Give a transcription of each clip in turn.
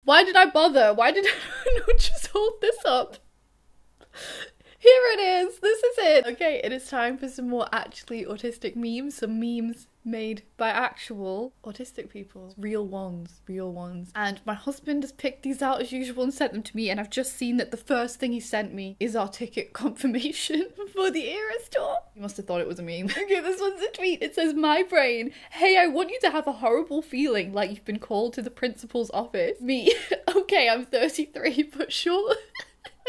Why did I bother? Why did I not just hold this up? Here it is. This is it. Okay, it is time for some more actually autistic memes. Some memes made by actual autistic people. Real ones. Real ones. And my husband has picked these out as usual and sent them to me, and I've just seen that the first thing he sent me is our ticket confirmation for the Eras tour. He must have thought it was a meme. Okay, this one's a tweet. It says, "My brain, hey, I want you to have a horrible feeling like you've been called to the principal's office." Me, okay, I'm 33, but sure.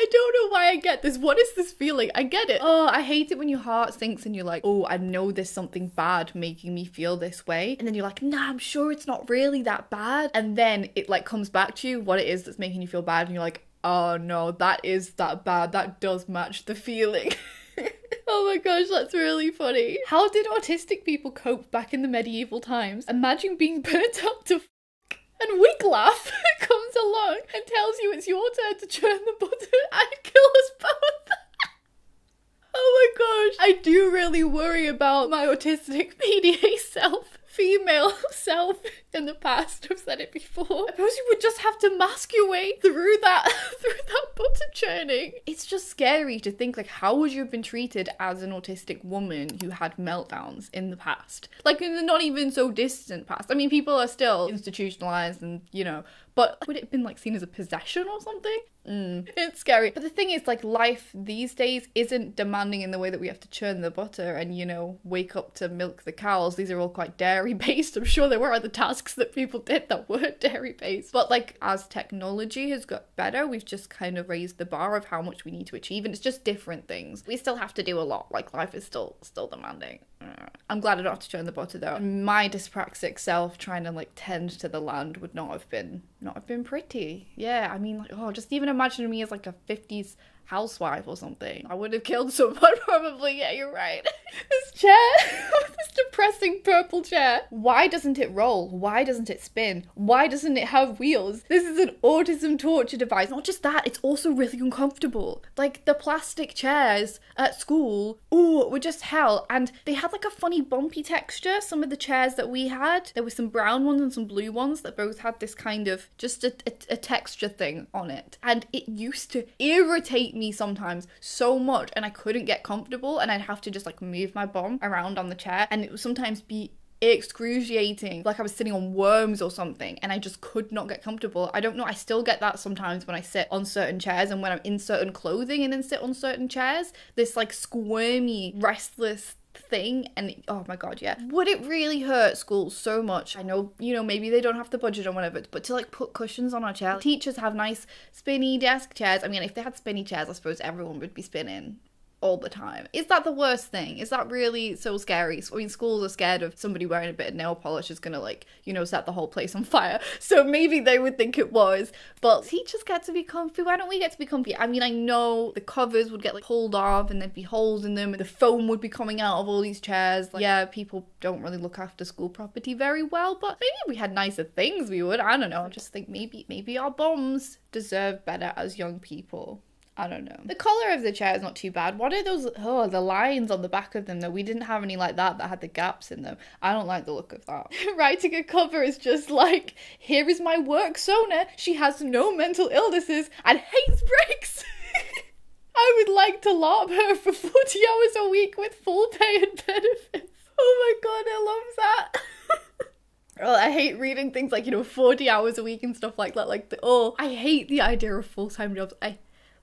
I don't know why I get this. What is this feeling? I get it. Oh, I hate it when your heart sinks and you're like, oh, I know there's something bad making me feel this way. And then you're like, nah, I'm sure it's not really that bad. And then it like comes back to you what it is that's making you feel bad. And you're like, oh no, that is that bad. That does match the feeling. Oh my gosh, that's really funny. How did autistic people cope back in the medieval times? Imagine being burnt up to and Wiglaf comes along and tells you it's your turn to churn the butter and kill us both. Oh my gosh. I do really worry about my autistic PDA self. Female self in the past. I've said it before. I suppose you would just have to mask your way through that butter churning. It's just scary to think, like, how would you have been treated as an autistic woman who had meltdowns in the past? Like, in the not even so distant past. I mean, people are still institutionalized and, you know, but would it have been, like, seen as a possession or something? It's scary. But the thing is, like, life these days isn't demanding in the way that we have to churn the butter and, you know, wake up to milk the cows. These are all quite dairy-based. I'm sure there were other tasks that people did that weren't dairy-based. But, like, as technology has got better, we've just kind of raised the bar of how much we need to achieve, and it's just different things. We still have to do a lot. Like, life is still demanding. I'm glad I don't have to churn the butter, though. My dyspraxic self trying to, like, tend to the land would not have been pretty. Yeah, I mean, like, oh, just even imagine me as, like, a 50s housewife or something. I would have killed someone probably. Yeah, you're right. This chair, this depressing purple chair. Why doesn't it roll? Why doesn't it spin? Why doesn't it have wheels? This is an autism torture device. Not just that, it's also really uncomfortable. Like, the plastic chairs at school, ooh, were just hell. And they had like a funny bumpy texture. Some of the chairs that we had, there were some brown ones and some blue ones that both had this kind of just a texture thing on it. And it used to irritate me sometimes so much, and I couldn't get comfortable, and I'd have to just like move my bum around on the chair, and it would sometimes be excruciating, like I was sitting on worms or something, and I just could not get comfortable. I don't know, I still get that sometimes when I sit on certain chairs and when I'm in certain clothing and then sit on certain chairs, this like squirmy, restless thing. And oh my god, yeah, would it really hurt schools so much? I know, you know, maybe they don't have the budget or whatever, but to like put cushions on our chair. Teachers have nice spinny desk chairs. I mean, if they had spinny chairs, I suppose everyone would be spinning all the time. Is that the worst thing? Is that really so scary? I mean, schools are scared of somebody wearing a bit of nail polish is gonna, like, you know, set the whole place on fire. So maybe they would think it was. But teachers get to be comfy. Why don't we get to be comfy? I mean, I know the covers would get like pulled off and there'd be holes in them and the foam would be coming out of all these chairs. Like, yeah, people don't really look after school property very well, but maybe if we had nicer things we would. I don't know. I just think maybe our bums deserve better as young people. I don't know. The colour of the chair is not too bad. What are those, oh, the lines on the back of them though? We didn't have any like that had the gaps in them. I don't like the look of that. Writing a cover is just like, here is my Worksona. She has no mental illnesses and hates breaks. I would like to LARP her for 40 hours a week with full pay and benefits. Oh my god, I love that. Oh, I hate reading things like, you know, 40 hours a week and stuff like that. Like, I hate the idea of full-time jobs.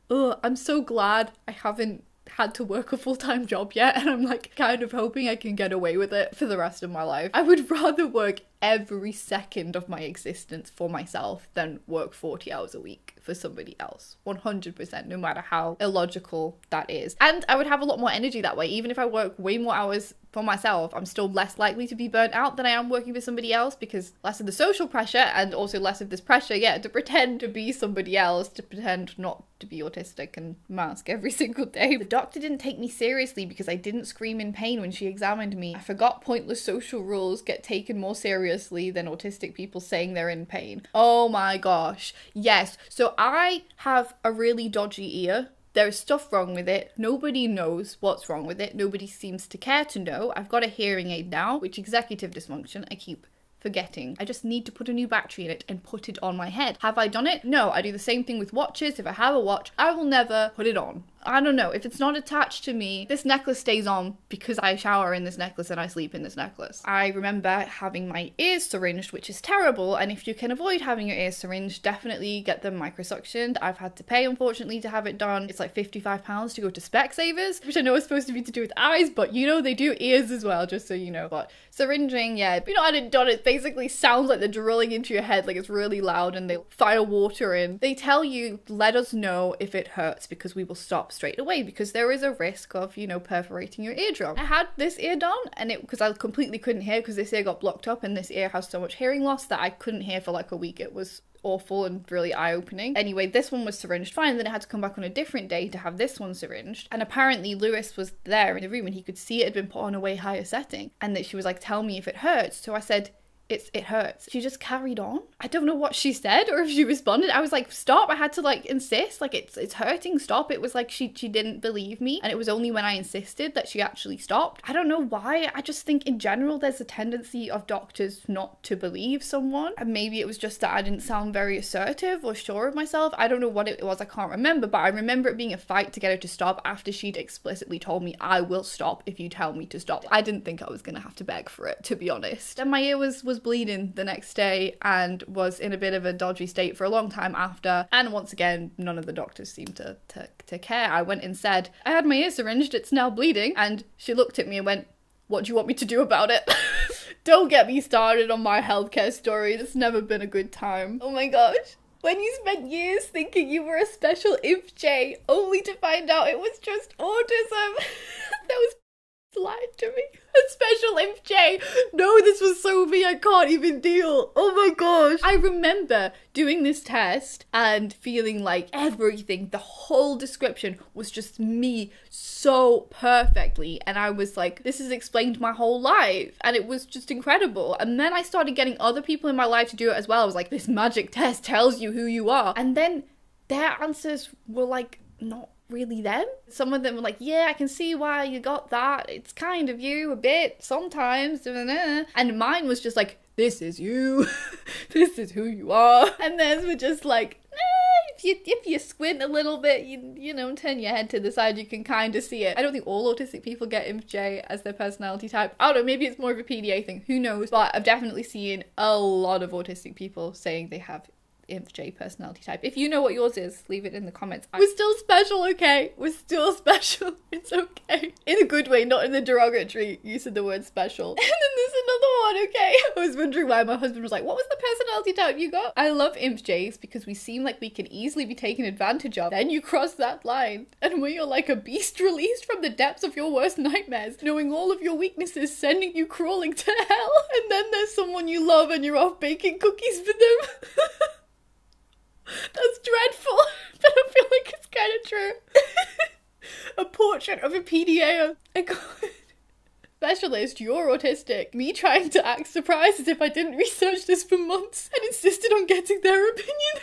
I'm so glad I haven't had to work a full-time job yet, and I'm like kind of hoping I can get away with it for the rest of my life. I would rather work every second of my existence for myself than work 40 hours a week for somebody else. 100%, no matter how illogical that is. And I would have a lot more energy that way. Even if I work way more hours for myself, I'm still less likely to be burnt out than I am working for somebody else, because less of the social pressure and also less of this pressure, yeah, to pretend to be somebody else, to pretend not to be autistic and mask every single day. The doctor didn't take me seriously because I didn't scream in pain when she examined me. I forgot pointless social rules get taken more seriously than autistic people saying they're in pain. Oh my gosh. Yes. So I have a really dodgy ear. There is stuff wrong with it. Nobody knows what's wrong with it. Nobody seems to care to know. I've got a hearing aid now, which executive dysfunction. I keep forgetting. I just need to put a new battery in it and put it on my head. Have I done it? No, I do the same thing with watches. If I have a watch, I will never put it on. I don't know, if it's not attached to me, this necklace stays on because I shower in this necklace and I sleep in this necklace. I remember having my ears syringed, which is terrible, and if you can avoid having your ears syringed, definitely get them microsuctioned. I've had to pay, unfortunately, to have it done. It's like £55 to go to Specsavers, which I know is supposed to be to do with eyes, but you know, they do ears as well, just so you know. But syringing, yeah, if you're not had it done, it basically sounds like they're drilling into your head, like it's really loud, and they fire water in. They tell you, let us know if it hurts because we will stop straight away, because there is a risk of, you know, perforating your eardrum. I had this ear done, and it, because I completely couldn't hear because this ear got blocked up, and this ear has so much hearing loss that I couldn't hear for like a week. It was awful and really eye-opening. Anyway, this one was syringed fine, and then I had to come back on a different day to have this one syringed, and apparently Lewis was there in the room and he could see it had been put on a way higher setting, and that she was like, tell me if it hurts. So I said, it hurts. She just carried on. I don't know what she said or if she responded. I was like, stop. I had to like insist, like it's hurting, stop. It was like she didn't believe me, and it was only when I insisted that she actually stopped. I don't know why. I just think in general there's a tendency of doctors not to believe someone, and maybe it was just that I didn't sound very assertive or sure of myself. I don't know what it was, I can't remember, but I remember it being a fight to get her to stop after she'd explicitly told me, I will stop if you tell me to stop. I didn't think I was gonna have to beg for it, to be honest. And my ear was bleeding the next day and was in a bit of a dodgy state for a long time after, and once again none of the doctors seemed to care. I went and said, I had my ear syringed, it's now bleeding, and she looked at me and went, what do you want me to do about it? Don't get me started on my healthcare story. It's never been a good time. Oh my gosh. When you spent years thinking you were a special INFJ, only to find out it was just autism. That was lied to me. A special INFJ. No, this was so me, I can't even deal. Oh my gosh. I remember doing this test and feeling like everything, the whole description was just me so perfectly, and I was like, this has explained my whole life, and it was just incredible. And then I started getting other people in my life to do it as well. I was like, this magic test tells you who you are, and then their answers were like not really them. Some of them were like, yeah, I can see why you got that, it's kind of you a bit sometimes, and mine was just like, this is you. This is who you are. And theirs were just like, if you squint a little bit, you know, turn your head to the side, you can kind of see it. I don't think all autistic people get INFJ as their personality type. I don't know, maybe it's more of a PDA thing, who knows, but I've definitely seen a lot of autistic people saying they have INFJ personality type. If you know what yours is, leave it in the comments. We're still special, okay? We're still special. It's okay. In a good way, not in the derogatory use of the word special. And then there's another one, okay? I was wondering why my husband was like, what was the personality type you got? I love INFJs because we seem like we can easily be taken advantage of. Then you cross that line, and when you're like a beast released from the depths of your worst nightmares, knowing all of your weaknesses, sending you crawling to hell, and then there's someone you love and you're off baking cookies for them. That's dreadful, but I feel like it's kind of true. A portrait of a PDA. Oh god. Specialist, you're autistic. Me trying to act surprised as if I didn't research this for months and insisted on getting their opinion.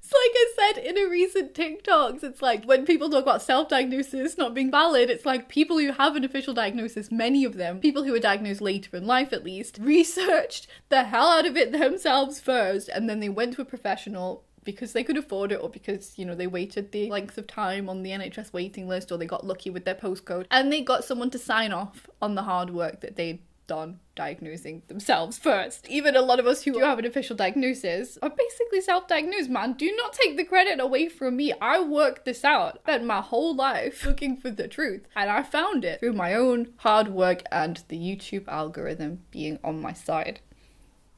It's like I said in a recent TikToks, it's like when people talk about self-diagnosis not being valid, it's like people who have an official diagnosis, many of them, people who are diagnosed later in life at least, researched the hell out of it themselves first, and then they went to a professional because they could afford it, or because, you know, they waited the length of time on the NHS waiting list, or they got lucky with their postcode, and they got someone to sign off on the hard work that they'd done diagnosing themselves first. Even a lot of us who do have an official diagnosis are basically self-diagnosed, man. Do not take the credit away from me. I worked this out. I spent my whole life looking for the truth, and I found it through my own hard work and the YouTube algorithm being on my side.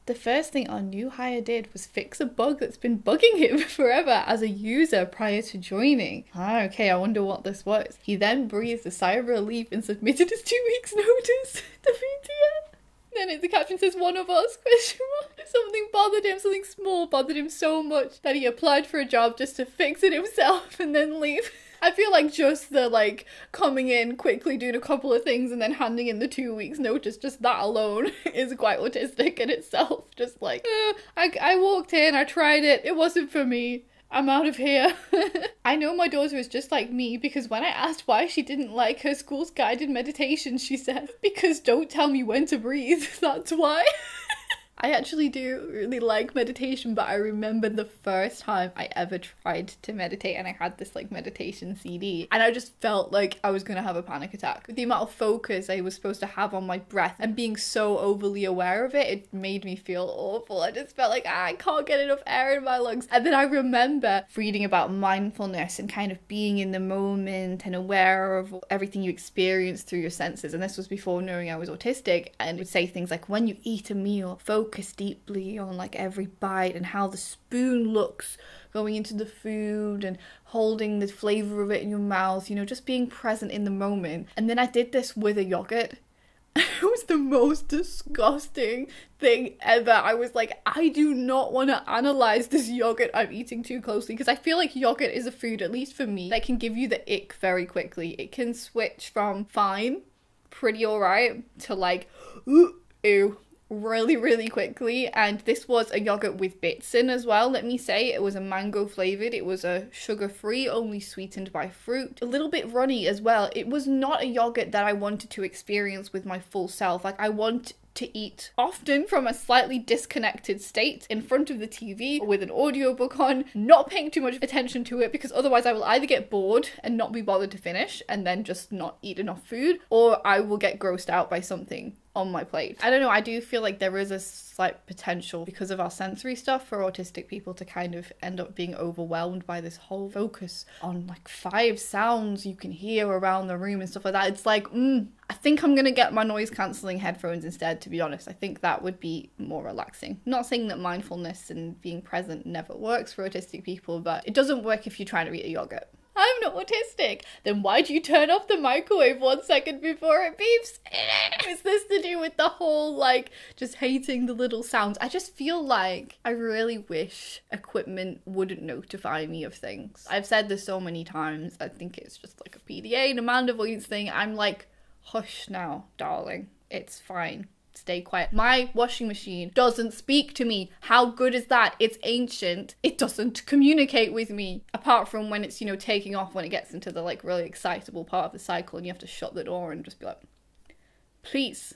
The first thing our new hire did was fix a bug that's been bugging him forever as a user prior to joining. Okay, I wonder what this was. He then breathed a sigh of relief and submitted his 2 weeks notice to VTF. Then the caption says, one of us, question mark. Something bothered him, something small bothered him so much that he applied for a job just to fix it himself and then leave. I feel like just the like coming in, quickly doing a couple of things and then handing in the 2 weeks notice, just that alone is quite autistic in itself. Just like, I walked in, I tried it, it wasn't for me, I'm out of here. I know my daughter is just like me, because when I asked why she didn't like her school's guided meditation, she said, because don't tell me when to breathe, that's why. I actually do really like meditation, but I remember the first time I ever tried to meditate, and I had this like meditation CD, and I just felt like I was gonna have a panic attack. With the amount of focus I was supposed to have on my breath and being so overly aware of it, it made me feel awful. I just felt like I can't get enough air in my lungs. And then I remember reading about mindfulness and kind of being in the moment and aware of everything you experience through your senses. And this was before knowing I was autistic, and it would say things like, when you eat a meal, focus deeply on like every bite and how the spoon looks going into the food and holding the flavor of it in your mouth, you know, just being present in the moment. And then I did this with a yogurt. It was the most disgusting thing ever. I was like, I do not want to analyze this yogurt I'm eating too closely, because I feel like yogurt is a food, at least for me, that can give you the ick very quickly. It can switch from fine, pretty alright, to like, ooh, ew, really, really quickly. And this was a yogurt with bits in as well, let me say. It was a mango flavored, it was a sugar-free, only sweetened by fruit, a little bit runny as well. It was not a yogurt that I wanted to experience with my full self. Like, I want to eat often from a slightly disconnected state in front of the TV with an audiobook on, not paying too much attention to it, because otherwise I will either get bored and not be bothered to finish and then just not eat enough food, or I will get grossed out by something on my plate. I don't know, I do feel like there is a slight potential because of our sensory stuff for autistic people to kind of end up being overwhelmed by this whole focus on like 5 sounds you can hear around the room and stuff like that. It's like, I think I'm gonna get my noise cancelling headphones instead, to be honest. I think that would be more relaxing. Not saying that mindfulness and being present never works for autistic people, but it doesn't work if you're trying to eat a yogurt. I'm not autistic. Then why do you turn off the microwave 1 second before it beeps? Is this to do with the whole, like, just hating the little sounds? I just feel like I really wish equipment wouldn't notify me of things. I've said this so many times. I think it's just like a PDA, demand avoidance thing. I'm like, hush now, darling. It's fine. Stay quiet. My washing machine doesn't speak to me. How good is that? It's ancient. It doesn't communicate with me. Apart from when it's, you know, taking off, when it gets into the like really excitable part of the cycle and you have to shut the door and just be like, please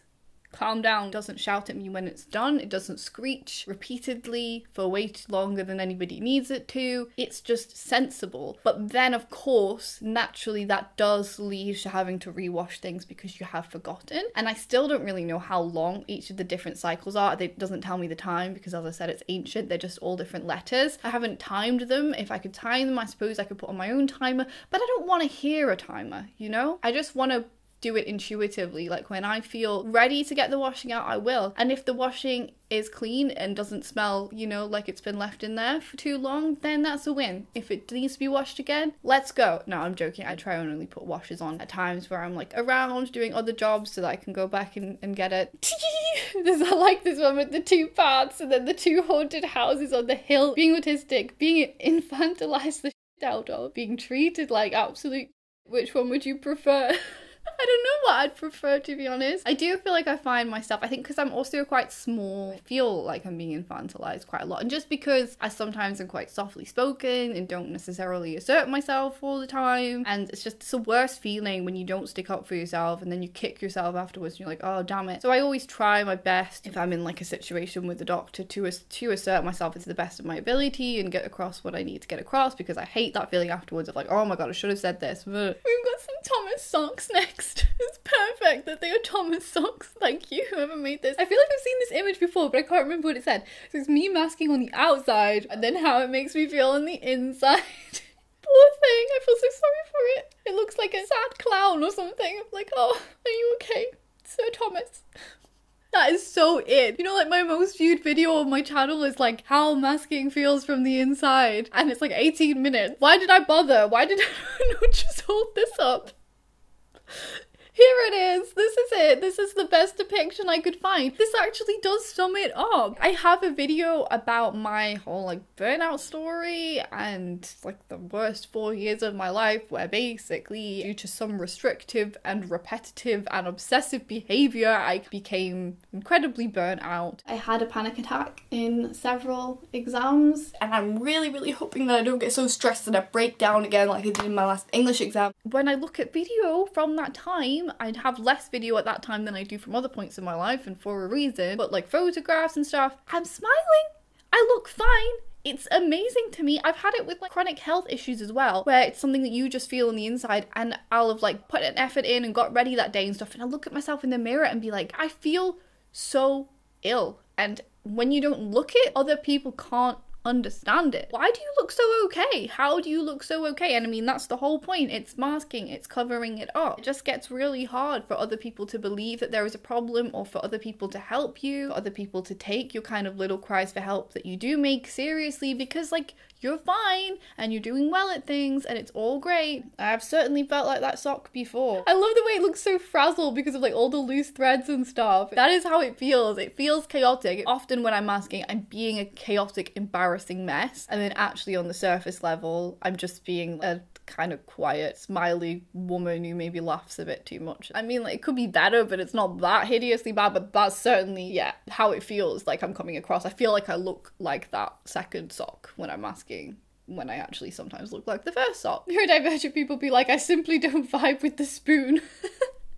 calm down. It doesn't shout at me when it's done. It doesn't screech repeatedly for way too longer than anybody needs it to. It's just sensible. But then, of course, naturally that does lead to having to rewash things because you have forgotten. And I still don't really know how long each of the different cycles are. It doesn't tell me the time because, as I said, it's ancient. They're just all different letters. I haven't timed them. If I could time them, I suppose I could put on my own timer. But I don't want to hear a timer, you know? I just want to do it intuitively. Like, when I feel ready to get the washing out, I will. And if the washing is clean and doesn't smell, you know, like it's been left in there for too long, then that's a win. If it needs to be washed again, let's go. No, I'm joking. I try and only put washes on at times where I'm like around doing other jobs so that I can go back and get it. I like this one with the 2 parts and then the 2 haunted houses on the hill. Being autistic, being infantilized the shit out of, being treated like absolute. Which one would you prefer? I don't know what I'd prefer, to be honest. I do feel like I find myself, I think because I'm also quite small, I feel like I'm being infantilized quite a lot. And just because I sometimes am quite softly spoken and don't necessarily assert myself all the time. And it's the worst feeling when you don't stick up for yourself and then you kick yourself afterwards and you're like, oh, damn it. So I always try my best, if I'm in like a situation with the doctor, to assert myself to the best of my ability and get across what I need to get across, because I hate that feeling afterwards of like, oh my god, I should have said this. We've got some Thomas socks next. It's perfect that they are Thomas socks. Thank you, whoever made this. I feel like I've seen this image before, but I can't remember what it said. So it's me masking on the outside and then how it makes me feel on the inside. Poor thing, I feel so sorry for it. It looks like a sad clown or something. I'm like, oh, are you okay, Sir Thomas? That is so it. You know, like my most viewed video on my channel is like how masking feels from the inside. And it's like 18 minutes. Why did I bother? Why did I not just hold this up? Here it is. This is it. This is the best depiction I could find. This actually does sum it up. I have a video about my whole like burnout story and like the worst 4 years of my life, where basically due to some restrictive and repetitive and obsessive behavior, I became incredibly burnt out. I had a panic attack in several exams, and I'm really, really hoping that I don't get so stressed that I break down again like I did in my last English exam. When I look at video from that time, time. I'd have less video at that time than I do from other points in my life, and for a reason, but like photographs and stuff, I'm smiling. I look fine. It's amazing to me. I've had it with like chronic health issues as well, where it's something that you just feel on the inside, and I'll have like put an effort in and got ready that day and stuff, and I'll look at myself in the mirror and be like, I feel so ill. And when you don't look it, other people can't understand it. Why do you look so okay? How do you look so okay? And I mean, that's the whole point. It's masking, it's covering it up. It just gets really hard for other people to believe that there is a problem, or for other people to help you, for other people to take your kind of little cries for help that you do make seriously, because like, you're fine and you're doing well at things and it's all great. I've certainly felt like that sock before. I love the way it looks so frazzled because of like all the loose threads and stuff. That is how it feels. It feels chaotic. Often when I'm masking, I'm being a chaotic, embarrassing mess, and then actually on the surface level, I'm just being a kind of quiet, smiley woman who maybe laughs a bit too much. I mean, like, it could be better, but it's not that hideously bad, but that's certainly, yeah, how it feels like I'm coming across. I feel like I look like that second sock when I'm masking, when I actually sometimes look like the first sock. Neurodivergent people be like, I simply don't vibe with the spoon.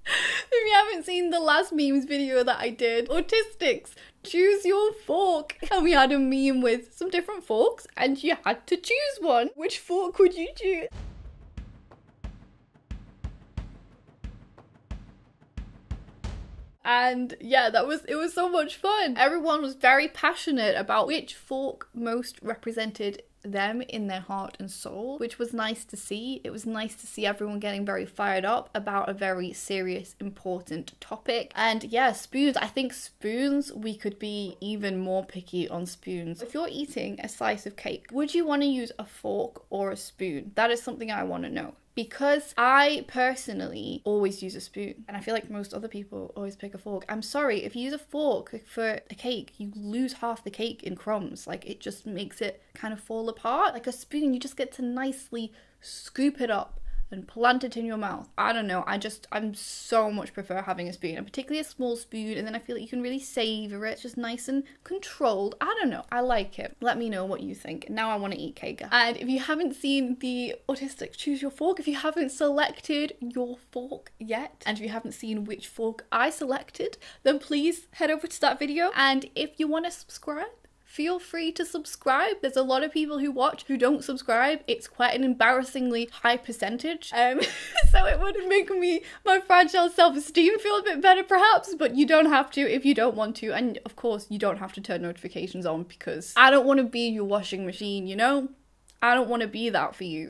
If you haven't seen the last memes video that I did, Autistics, choose your fork. And we had a meme with some different forks and you had to choose one. Which fork would you choose? And yeah, it was so much fun. Everyone was very passionate about which fork most represented them in their heart and soul, which was nice to see. It was nice to see everyone getting very fired up about a very serious, important topic. And yeah, spoons. I think spoons, we could be even more picky on spoons. If you're eating a slice of cake, would you want to use a fork or a spoon? That is something I want to know. Because I personally always use a spoon, and I feel like most other people always pick a fork. I'm sorry, if you use a fork for a cake, you lose half the cake in crumbs. Like, it just makes it kind of fall apart. Like a spoon, you just get to nicely scoop it up and plant it in your mouth. I don't know, I'm so much prefer having a spoon, and particularly a small spoon, and then I feel like you can really savor it. It's just nice and controlled. I don't know, I like it. Let me know what you think. Now I want to eat cake. And if you haven't seen the Autistic Choose Your Fork, if you haven't selected your fork yet, and if you haven't seen which fork I selected, then please head over to that video. And if you want to subscribe, feel free to subscribe. There's a lot of people who watch who don't subscribe. It's quite an embarrassingly high percentage. So it would make my fragile self-esteem feel a bit better perhaps, but you don't have to if you don't want to. And of course, you don't have to turn notifications on, because I don't want to be your washing machine, you know? I don't want to be that for you.